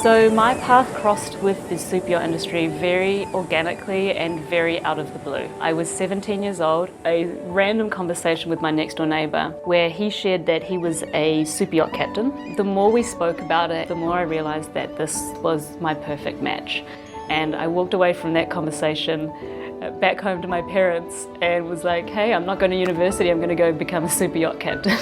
So my path crossed with the super yacht industry very organically and very out of the blue. I was 17 years old, a random conversation with my next door neighbour where he shared that he was a super yacht captain. The more we spoke about it, the more I realised that this was my perfect match. And I walked away from that conversation back home to my parents and was like, hey, I'm not going to university, I'm going to go become a super yacht captain.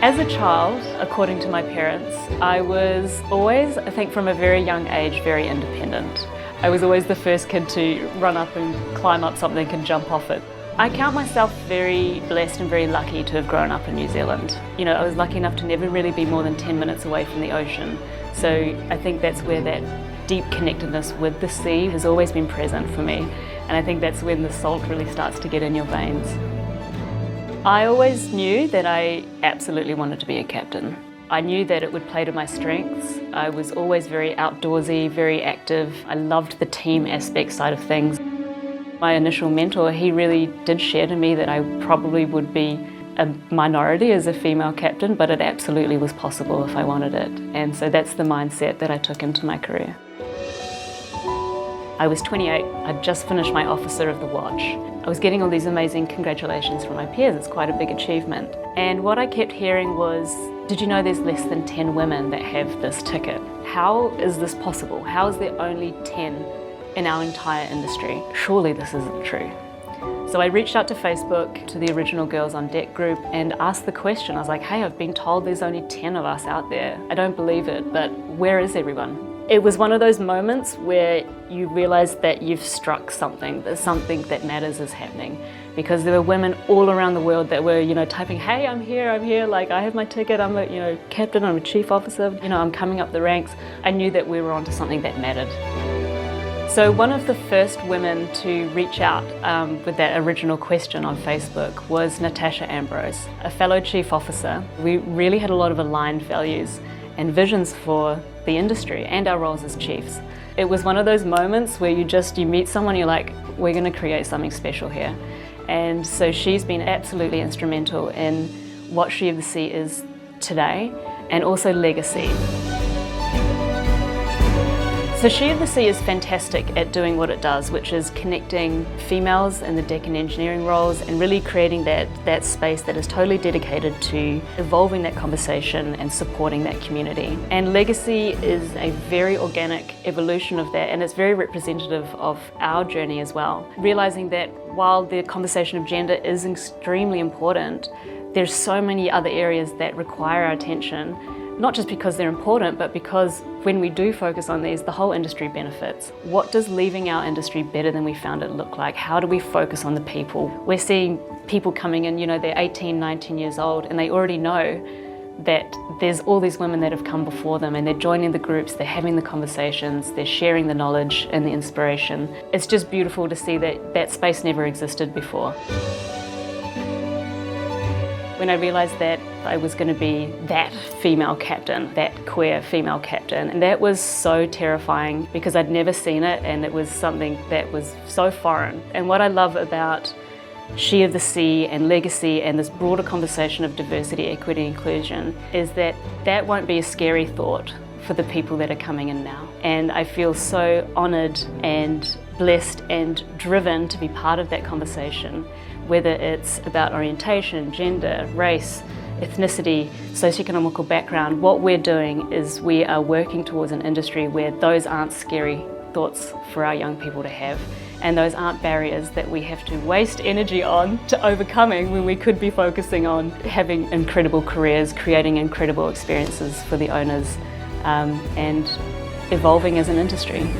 As a child, according to my parents, I was always, I think from a very young age, very independent. I was always the first kid to run up and climb up something and jump off it. I count myself very blessed and very lucky to have grown up in New Zealand. You know, I was lucky enough to never really be more than 10 minutes away from the ocean. So I think that's where that deep connectedness with the sea has always been present for me. And I think that's when the salt really starts to get in your veins. I always knew that I absolutely wanted to be a captain. I knew that it would play to my strengths. I was always very outdoorsy, very active. I loved the team aspect side of things. My initial mentor, he really did share to me that I probably would be a minority as a female captain, but it absolutely was possible if I wanted it. And so that's the mindset that I took into my career. I was 28, I'd just finished my Officer of the Watch. I was getting all these amazing congratulations from my peers, it's quite a big achievement. And what I kept hearing was, did you know there's less than 10 women that have this ticket? How is this possible? How is there only 10 in our entire industry? Surely this isn't true. So I reached out to Facebook, to the original Girls on Deck group, and asked the question. I was like, hey, I've been told there's only 10 of us out there. I don't believe it, but where is everyone? It was one of those moments where you realise that you've struck something, that something that matters is happening. Because there were women all around the world that were, typing, hey, I'm here, like I have my ticket, I'm a, captain, I'm a chief officer, I'm coming up the ranks. I knew that we were onto something that mattered. So one of the first women to reach out with that original question on Facebook was Natasha Ambrose, a fellow chief officer. We really had a lot of aligned values and visions for the industry and our roles as chiefs. It was one of those moments where you meet someone, you're like, we're going to create something special here. And so she's been absolutely instrumental in what Sea of the Sea is today and also legacy. So Sea of the Sea is fantastic at doing what it does, which is connecting females in the deck and engineering roles and really creating that space that is totally dedicated to evolving that conversation and supporting that community. And legacy is a very organic evolution of that, and it's very representative of our journey as well. Realising that while the conversation of gender is extremely important, there's so many other areas that require our attention. Not just because they're important, but because when we do focus on these, the whole industry benefits. What does leaving our industry better than we found it look like? How do we focus on the people? We're seeing people coming in, they're 18, 19 years old, and they already know that there's all these women that have come before them, and they're joining the groups, they're having the conversations, they're sharing the knowledge and the inspiration. It's just beautiful to see that that space never existed before. When I realised that I was going to be that female captain, that queer female captain, and that was so terrifying because I'd never seen it, and it was something that was so foreign. And what I love about Sea of the Sea and legacy and this broader conversation of diversity, equity, inclusion is that that won't be a scary thought for the people that are coming in now. And I feel so honoured and blessed and driven to be part of that conversation, whether it's about orientation, gender, race, ethnicity, socioeconomical background. What we're doing is we are working towards an industry where those aren't scary thoughts for our young people to have, and those aren't barriers that we have to waste energy on to overcoming when we could be focusing on having incredible careers, creating incredible experiences for the owners, and evolving as an industry.